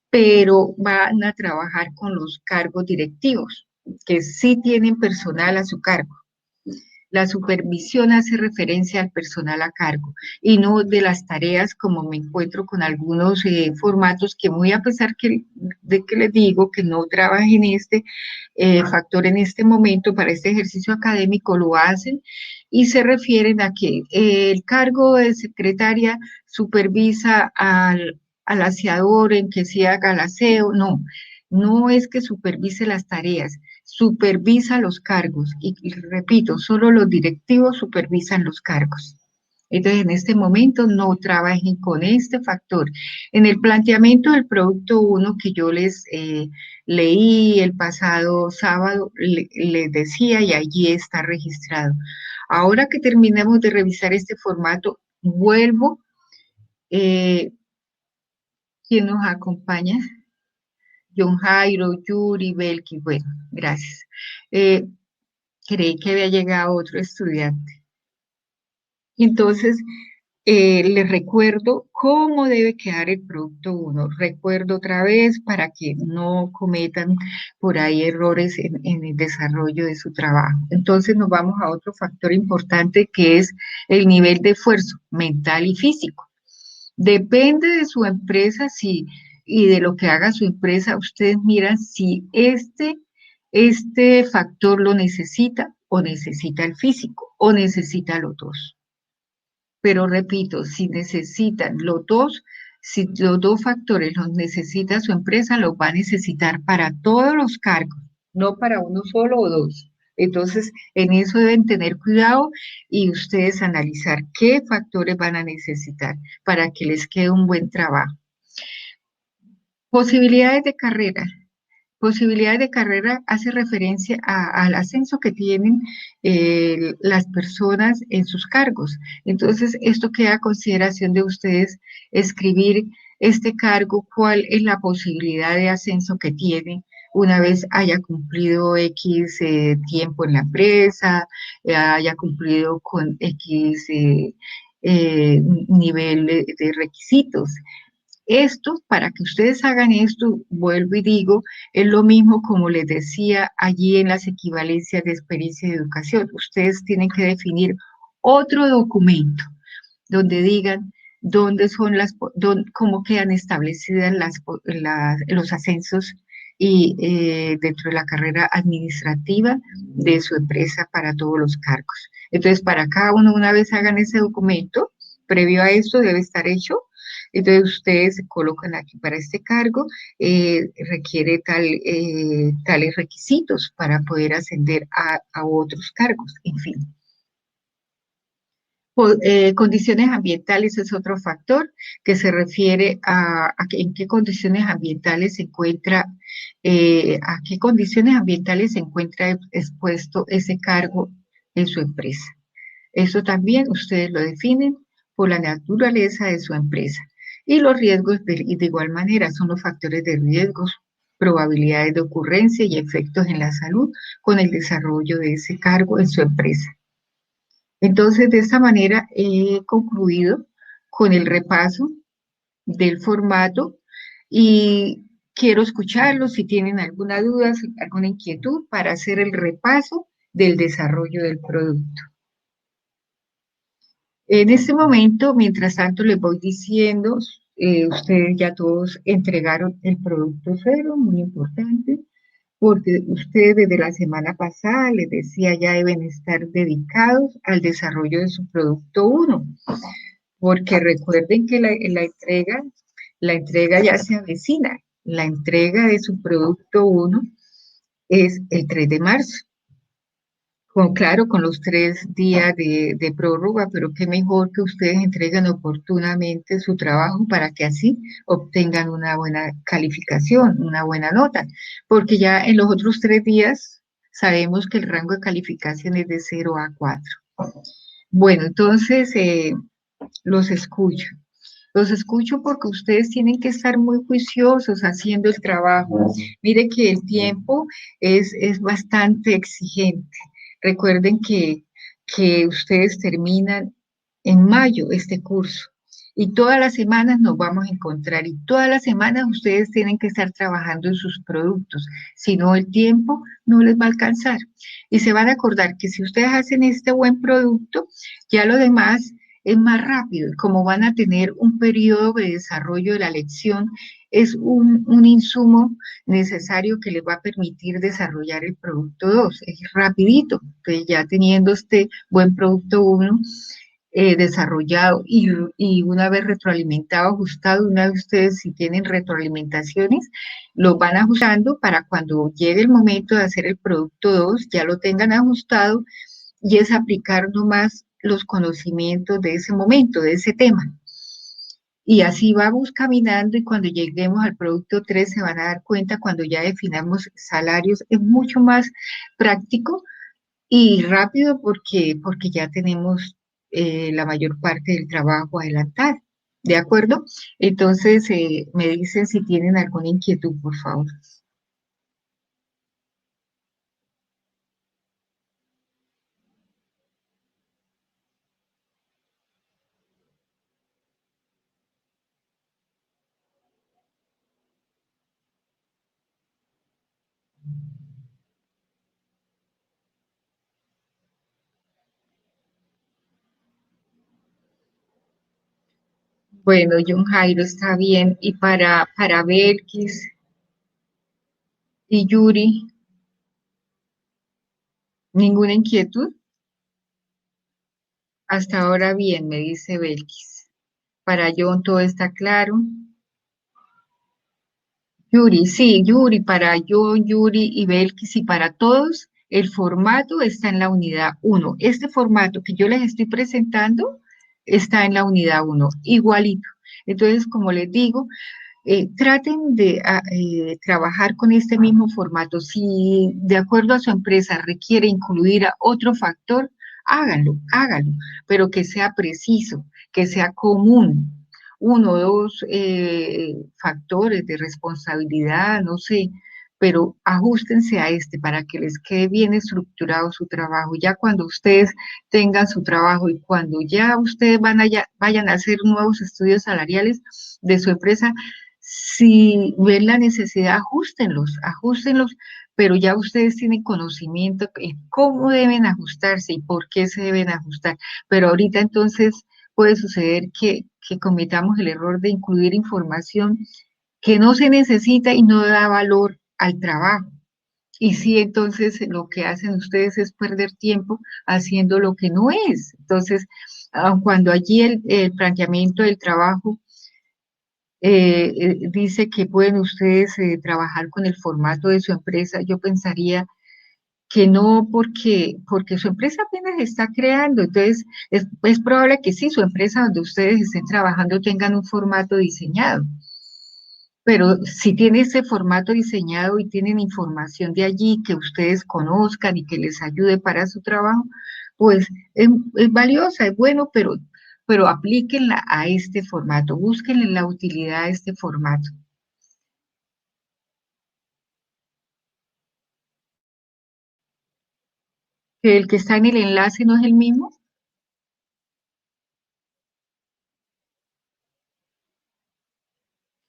pero van a trabajar con los cargos directivos, que sí tienen personal a su cargo. La supervisión hace referencia al personal a cargo y no de las tareas, como me encuentro con algunos formatos que muy a pesar de que les digo que no trabajen este factor en este momento para este ejercicio académico, lo hacen y se refieren a que el cargo de secretaria supervisa al aseador en que se haga el aseo, no, no es que supervise las tareas, supervisa los cargos y repito, solo los directivos supervisan los cargos. Entonces, en este momento no trabajen con este factor. En el planteamiento del producto 1 que yo les leí el pasado sábado, les decía y allí está registrado. Ahora que terminamos de revisar este formato, vuelvo. Eh, ¿Quién nos acompaña? John Jairo, Yuri, Belki, bueno, gracias. Eh, Creí que había llegado otro estudiante. Entonces, les recuerdo cómo debe quedar el producto 1. Recuerdo otra vez para que no cometan por ahí errores en el desarrollo de su trabajo. Entonces, nos vamos a otro factor importante que es el nivel de esfuerzo mental y físico. Depende de su empresa y de lo que haga su empresa, ustedes miran si este factor lo necesita o necesita el físico o necesita los dos. Pero repito, si necesitan los dos, si los dos factores los necesita su empresa, los va a necesitar para todos los cargos, no para uno solo o dos. Entonces, en eso deben tener cuidado y ustedes analizar qué factores van a necesitar para que les quede un buen trabajo. Posibilidades de carrera. Posibilidades de carrera hace referencia al ascenso que tienen las personas en sus cargos. Entonces, esto queda a consideración de ustedes escribir este cargo, cuál es la posibilidad de ascenso que tiene una vez haya cumplido X tiempo en la empresa, haya cumplido con X nivel de requisitos. Esto, para que ustedes hagan esto, vuelvo y digo, es lo mismo como les decía allí en las equivalencias de experiencia de educación. Ustedes tienen que definir otro documento donde digan dónde son cómo quedan establecidas los ascensos y dentro de la carrera administrativa de su empresa para todos los cargos. Entonces, para cada uno, una vez hagan ese documento, previo a esto debe estar hecho. Entonces, ustedes se colocan aquí para este cargo, requiere tales requisitos para poder ascender a otros cargos, en fin. Condiciones ambientales es otro factor que se refiere en qué condiciones ambientales se encuentra, a qué condiciones ambientales se encuentra expuesto ese cargo en su empresa. Eso también ustedes lo definen por la naturaleza de su empresa. Y los riesgos de igual manera son los factores de riesgos, probabilidades de ocurrencia y efectos en la salud con el desarrollo de ese cargo en su empresa. Entonces, de esta manera he concluido con el repaso del formato y quiero escucharlos si tienen alguna duda, alguna inquietud para hacer el repaso del desarrollo del producto. En este momento, mientras tanto, les voy diciendo, ustedes ya todos entregaron el producto cero, muy importante, porque ustedes desde la semana pasada, les decía, ya deben estar dedicados al desarrollo de su producto uno, porque recuerden que la entrega ya se avecina. La entrega de su producto uno es el 3 de marzo. Claro, con los 3 días de prórroga, pero qué mejor que ustedes entreguen oportunamente su trabajo para que así obtengan una buena calificación, una buena nota, porque ya en los otros 3 días sabemos que el rango de calificación es de 0 a 4. Bueno, entonces los escucho. Los escucho porque ustedes tienen que estar muy juiciosos haciendo el trabajo. Mire que el tiempo es bastante exigente. Recuerden que ustedes terminan en mayo este curso y todas las semanas nos vamos a encontrar y todas las semanas ustedes tienen que estar trabajando en sus productos, si no el tiempo no les va a alcanzar. Y se van a acordar que si ustedes hacen este buen producto, ya lo demás es más rápido. Como van a tener un periodo de desarrollo de la lección, es un insumo necesario que les va a permitir desarrollar el producto 2. Es rapidito. Entonces, ya teniendo este buen producto 1 desarrollado y una vez retroalimentado, ajustado, una vez ustedes si tienen retroalimentaciones, lo van ajustando para cuando llegue el momento de hacer el producto 2 ya lo tengan ajustado y es aplicar nomás los conocimientos de ese momento, de ese tema. Y así vamos caminando y cuando lleguemos al producto 3 se van a dar cuenta cuando ya definamos salarios, es mucho más práctico y rápido porque ya tenemos la mayor parte del trabajo adelantado. ¿De acuerdo? Entonces, me dicen si tienen alguna inquietud, por favor. Bueno, John Jairo está bien. Y para Belkis y Yuri, ¿ninguna inquietud? Hasta ahora bien, me dice Belkis. Para John todo está claro. Yuri, sí, Yuri, para John, Yuri y Belkis y para todos, el formato está en la unidad uno. Este formato que yo les estoy presentando está en la unidad uno, igualito. Entonces, como les digo, traten de trabajar con este mismo formato. Si de acuerdo a su empresa requiere incluir a otro factor, háganlo, háganlo, pero que sea preciso, que sea común. Uno o dos factores de responsabilidad, no sé, pero ajustense a este para que les quede bien estructurado su trabajo. Ya cuando ustedes tengan su trabajo y cuando ya ustedes vayan a hacer nuevos estudios salariales de su empresa, si ven la necesidad, ajustenlos, ajustenlos, pero ya ustedes tienen conocimiento de cómo deben ajustarse y por qué se deben ajustar. Pero ahorita entonces puede suceder que cometamos el error de incluir información que no se necesita y no da valor al trabajo. Y sí, entonces lo que hacen ustedes es perder tiempo haciendo lo que no es. Entonces, cuando allí el planteamiento del trabajo dice que pueden ustedes trabajar con el formato de su empresa, yo pensaría que no porque su empresa apenas está creando, entonces es probable que sí, su empresa donde ustedes estén trabajando tengan un formato diseñado, pero si tiene ese formato diseñado y tienen información de allí que ustedes conozcan y que les ayude para su trabajo, pues es valiosa, es bueno, pero aplíquenla a este formato, búsquenle la utilidad a este formato. Que el que está en el enlace no es el mismo.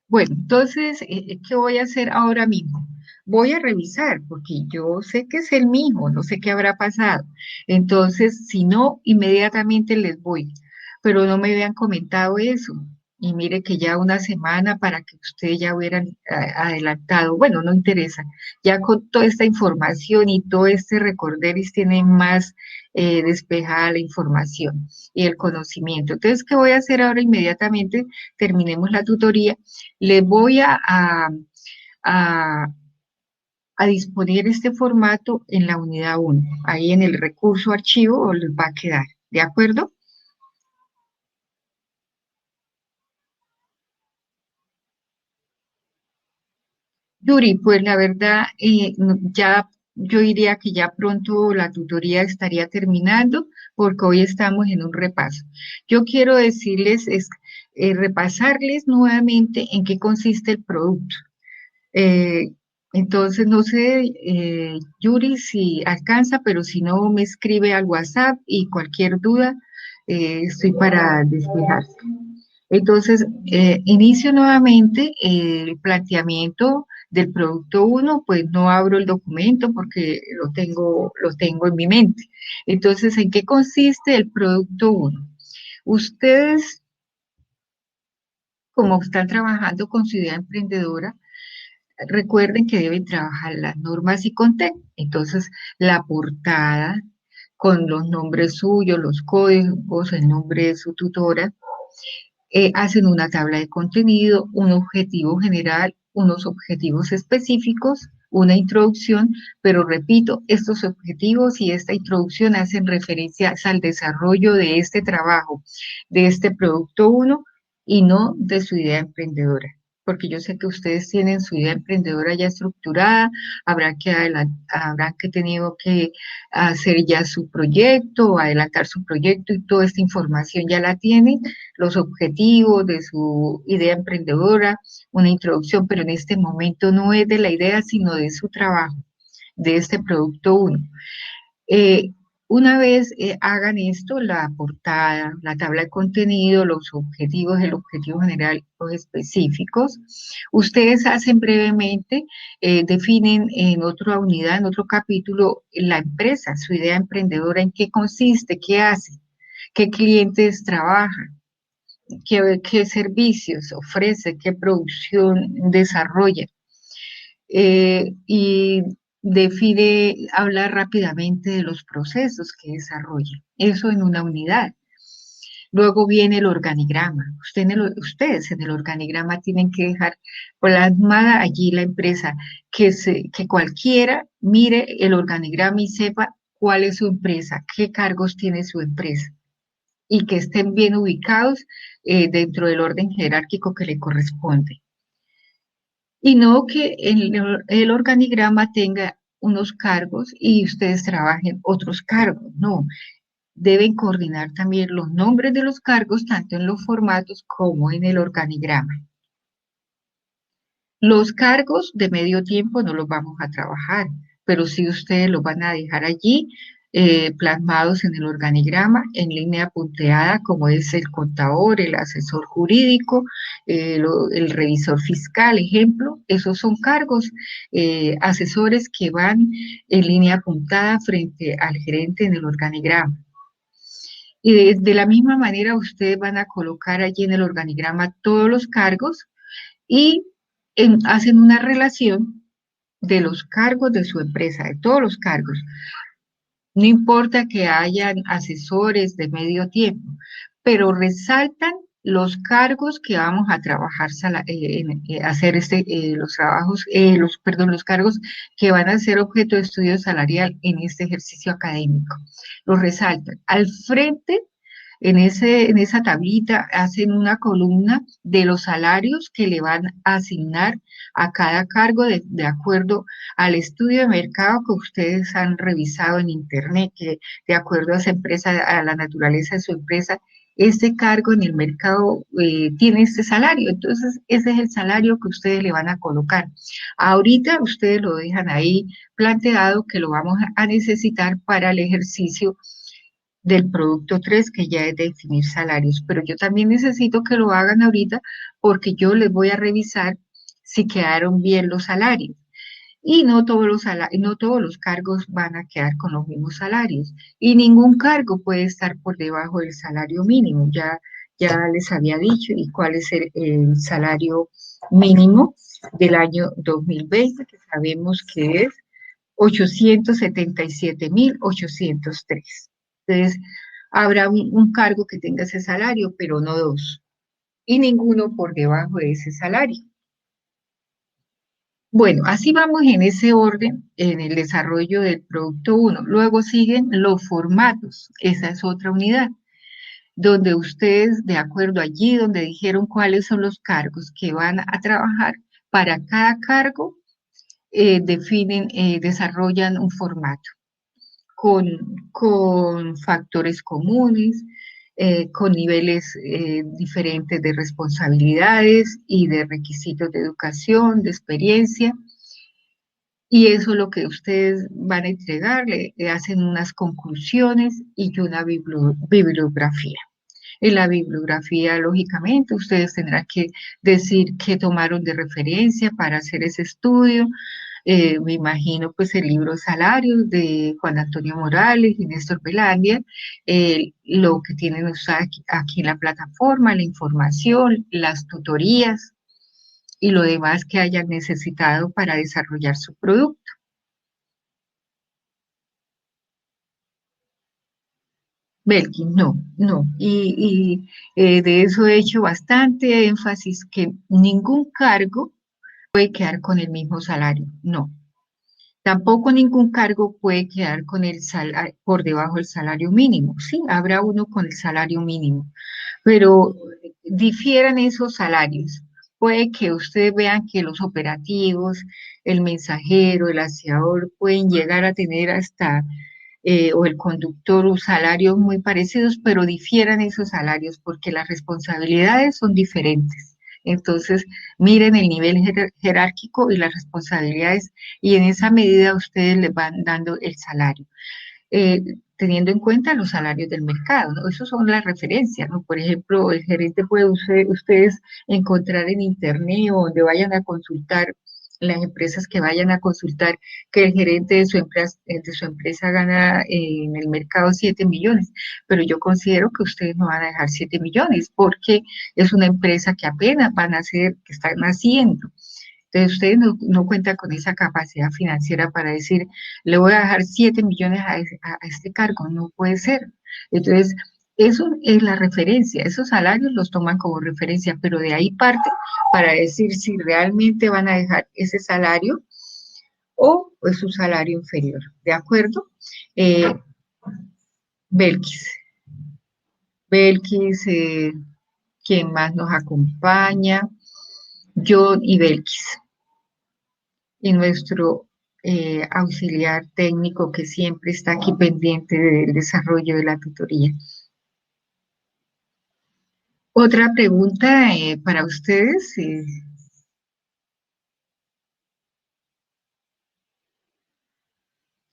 Bueno, entonces, ¿qué voy a hacer ahora mismo? Voy a revisar, porque yo sé que es el mismo, no sé qué habrá pasado. Entonces, si no, inmediatamente les voy, pero no me habían comentado eso. Y mire que ya una semana para que ustedes ya hubieran adelantado. Bueno, no interesa. Ya con toda esta información y todo este recorderis tienen más despejada la información y el conocimiento. Entonces, ¿qué voy a hacer ahora inmediatamente? Terminemos la tutoría, les voy a- a disponer este formato en la unidad uno. Ahí en el recurso archivo o les va a quedar, ¿de acuerdo? Yuri, pues la verdad, ya yo diría que ya pronto la tutoría estaría terminando porque hoy estamos en un repaso. Yo quiero decirles, repasarles nuevamente en qué consiste el producto. Eh, entonces, no sé, Yuri, si alcanza, pero si no, me escribe al WhatsApp y cualquier duda, estoy para despejarse. Entonces, inicio nuevamente el planteamiento del producto uno, pues no abro el documento porque lo tengo en mi mente. Entonces, ¿en qué consiste el producto uno? Ustedes, como están trabajando con su idea emprendedora, recuerden que deben trabajar las normas y contexto. Entonces, la portada con los nombres suyos, los códigos, el nombre de su tutora, hacen una tabla de contenido, un objetivo general, unos objetivos específicos, una introducción, pero repito, estos objetivos y esta introducción hacen referencia al desarrollo de este trabajo, de este producto uno y no de su idea emprendedora. Porque yo sé que ustedes tienen su idea emprendedora ya estructurada, habrán que tenido que hacer ya su proyecto, adelantar su proyecto y toda esta información ya la tienen, los objetivos de su idea emprendedora, una introducción, pero en este momento no es de la idea, sino de su trabajo, de este producto uno. Eh, una vez hagan esto, la portada, la tabla de contenido, los objetivos, el objetivo general, los específicos, ustedes hacen brevemente, definen en otra unidad, en otro capítulo, la empresa, su idea emprendedora, en qué consiste, qué hace, qué clientes trabaja, qué servicios ofrece, qué producción desarrolla. Y define, habla rápidamente de los procesos que desarrolla. Eso en una unidad. Luego viene el organigrama. Ustedes en el organigrama tienen que dejar plasmada allí la empresa, que cualquiera mire el organigrama y sepa cuál es su empresa, qué cargos tiene su empresa y que estén bien ubicados dentro del orden jerárquico que le corresponde. y no que el organigrama tenga unos cargos y ustedes trabajen otros cargos, no. Deben coordinar también los nombres de los cargos, tanto en los formatos como en el organigrama. Los cargos de medio tiempo no los vamos a trabajar, pero sí ustedes los van a dejar allí plasmados en el organigrama en línea punteada, como es el contador, el asesor jurídico, el revisor fiscal, ejemplo. Esos son cargos, asesores que van en línea puntada frente al gerente en el organigrama. Y de la misma manera ustedes van a colocar allí en el organigrama todos los cargos y hacen una relación de los cargos de su empresa, de todos los cargos. No importa que hayan asesores de medio tiempo, pero resaltan los cargos que vamos a trabajar, hacer los trabajos, perdón, los cargos que van a ser objeto de estudio salarial en este ejercicio académico. Los resaltan. Al frente en esa tablita hacen una columna de los salarios que le van a asignar a cada cargo de acuerdo al estudio de mercado que ustedes han revisado en internet, que de acuerdo a esa empresa, a la naturaleza de su empresa, este cargo en el mercado tiene este salario. Entonces, ese es el salario que ustedes le van a colocar. Ahorita ustedes lo dejan ahí planteado que lo vamos a necesitar para el ejercicio del producto 3 que ya es definir salarios, pero yo también necesito que lo hagan ahorita porque yo les voy a revisar si quedaron bien los salarios. Y no todos los cargos van a quedar con los mismos salarios. Y ningún cargo puede estar por debajo del salario mínimo. Ya les había dicho y cuál es el salario mínimo del año 2020, que sabemos que es 877.803. Entonces, habrá un cargo que tenga ese salario, pero no dos, y ninguno por debajo de ese salario. Bueno, así vamos en ese orden en el desarrollo del producto uno. Luego siguen los formatos, esa es otra unidad, donde ustedes, de acuerdo allí donde dijeron cuáles son los cargos que van a trabajar, para cada cargo desarrollan un formato. Con factores comunes, con niveles diferentes de responsabilidades y de requisitos de educación, de experiencia. Y eso es lo que ustedes van a entregarle, le hacen unas conclusiones y una bibliografía. En la bibliografía, lógicamente, ustedes tendrán que decir qué tomaron de referencia para hacer ese estudio. Me imagino, pues, el libro Salarios de Juan Antonio Morales y Néstor Velandia, lo que tienen ustedes aquí en la plataforma, la información, las tutorías y lo demás que hayan necesitado para desarrollar su producto. Belkin, no, no. Y de eso he hecho bastante énfasis que ningún cargo puede quedar con el mismo salario, no. Tampoco ningún cargo puede quedar con el por debajo del salario mínimo. Sí, habrá uno con el salario mínimo, pero difieran esos salarios. Puede que ustedes vean que los operativos, el mensajero, el aseador pueden llegar a tener hasta o el conductor salarios muy parecidos, pero difieran esos salarios porque las responsabilidades son diferentes. Entonces, miren el nivel jerárquico y las responsabilidades y en esa medida ustedes les van dando el salario. Eh, Teniendo en cuenta los salarios del mercado, ¿no? Esas son las referencias, ¿no? Por ejemplo, el gerente puede ustedes encontrar en internet o donde vayan a consultar, las empresas que vayan a consultar que el gerente de su empresa gana en el mercado 7 millones, pero yo considero que ustedes no van a dejar 7 millones porque es una empresa que apenas van a hacer, que están haciendo. Entonces, ustedes no cuentan con esa capacidad financiera para decir, le voy a dejar 7 millones a este cargo, no puede ser. Entonces, eso es la referencia, esos salarios los toman como referencia, pero de ahí parte para decir si realmente van a dejar ese salario o es un salario inferior. ¿De acuerdo? Eh, Belkis, Belkis, ¿quién más nos acompaña? John y Belkis. y nuestro auxiliar técnico que siempre está aquí pendiente del desarrollo de la tutoría. Otra pregunta para ustedes.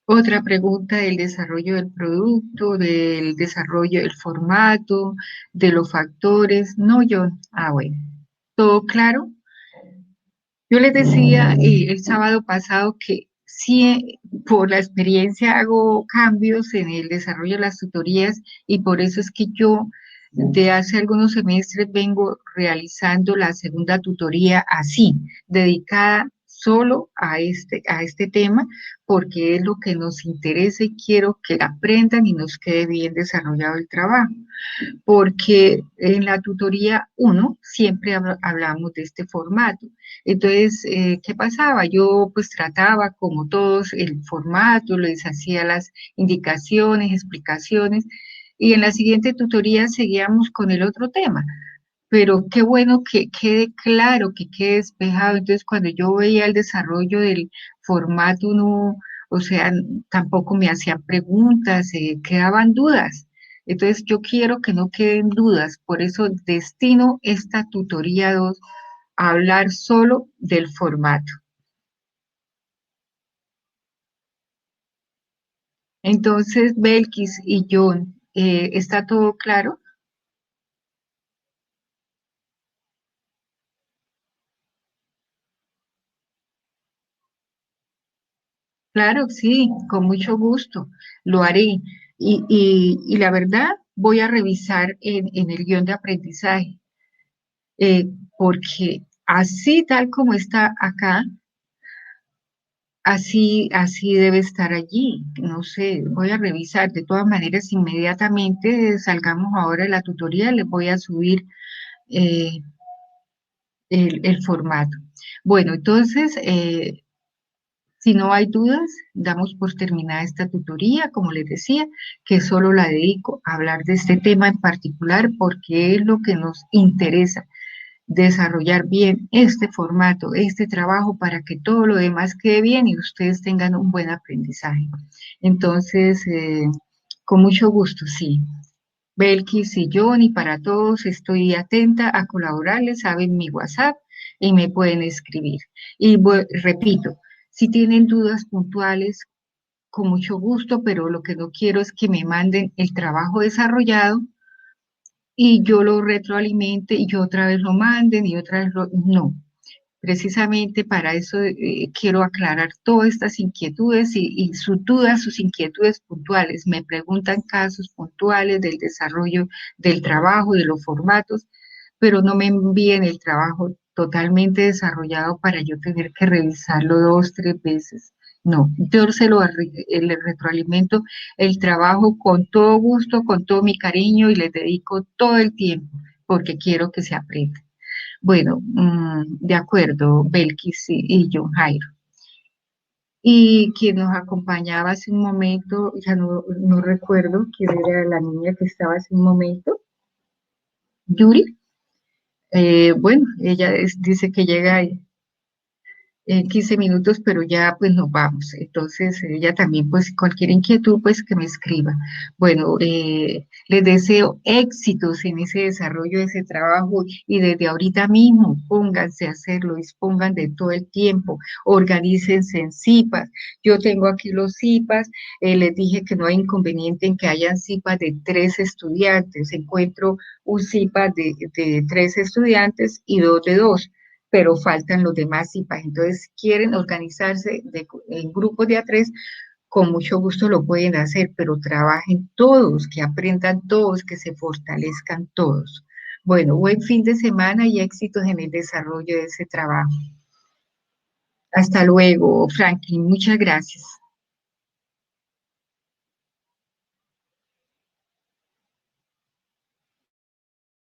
Otra pregunta del desarrollo del producto, del desarrollo del formato, de los factores. No, yo. Ah, bueno. ¿Todo claro? Yo les decía el sábado pasado que sí, por la experiencia hago cambios en el desarrollo de las tutorías y por eso es que yo de hace algunos semestres vengo realizando la segunda tutoría así, dedicada solo a este tema, porque es lo que nos interesa y quiero que aprendan y nos quede bien desarrollado el trabajo porque en la tutoría uno siempre hablamos de este formato. Entonces, ¿qué pasaba? Yo pues trataba como todos el formato, les hacía las indicaciones, explicaciones, y en la siguiente tutoría seguíamos con el otro tema. Pero qué bueno que quede claro, que quede despejado. Entonces, cuando yo veía el desarrollo del formato, no, o sea, tampoco me hacían preguntas, quedaban dudas. Entonces, yo quiero que no queden dudas, por eso destino esta tutoría 2 a hablar solo del formato. Entonces, Belkis y John, ¿está todo claro? Claro, sí, con mucho gusto, lo haré. Y la verdad, voy a revisar en el guión de aprendizaje, porque así tal como está acá, así debe estar allí. No sé, voy a revisar. De todas maneras, inmediatamente salgamos ahora de la tutoría, les voy a subir eh, el formato. Bueno, entonces, si no hay dudas, damos por terminada esta tutoría, como les decía, que solo la dedico a hablar de este tema en particular porque es lo que nos interesa, desarrollar bien este formato, este trabajo para que todo lo demás quede bien y ustedes tengan un buen aprendizaje. Entonces, con mucho gusto, sí. Belkis y John, y para todos estoy atenta a colaborarles, saben mi WhatsApp y me pueden escribir. Y repito, si tienen dudas puntuales, con mucho gusto, pero lo que no quiero es que me manden el trabajo desarrollado y yo lo retroalimente y yo otra vez lo manden y otra vez lo... No, precisamente para eso quiero aclarar todas estas inquietudes y sus dudas, sus inquietudes puntuales. Me preguntan casos puntuales del desarrollo del trabajo, de los formatos, pero no me envíen el trabajo totalmente desarrollado para yo tener que revisarlo dos, tres veces. No, yo le retroalimento el trabajo con todo gusto, con todo mi cariño y les dedico todo el tiempo porque quiero que se aprenda. Bueno, de acuerdo, Belkis y John Jairo. Y quien nos acompañaba hace un momento, ya no recuerdo quién era la niña que estaba hace un momento, Yuri. Bueno, ella dice que llega 15 minutos, pero ya pues nos vamos. Entonces, ella también, pues cualquier inquietud, pues que me escriba. Bueno, les deseo éxitos en ese desarrollo de ese trabajo y desde ahorita mismo pónganse a hacerlo, dispongan de todo el tiempo, organícense en cipas. Yo tengo aquí los cipas, les dije que no hay inconveniente en que hayan cipas de 3 estudiantes. Encuentro un cipa de 3 estudiantes y dos de dos, pero faltan los demás IPAs. Entonces, quieren organizarse en grupos de A3, con mucho gusto lo pueden hacer, pero trabajen todos, que aprendan todos, que se fortalezcan todos. Bueno, buen fin de semana y éxitos en el desarrollo de ese trabajo. Hasta luego, Franklin. Muchas gracias.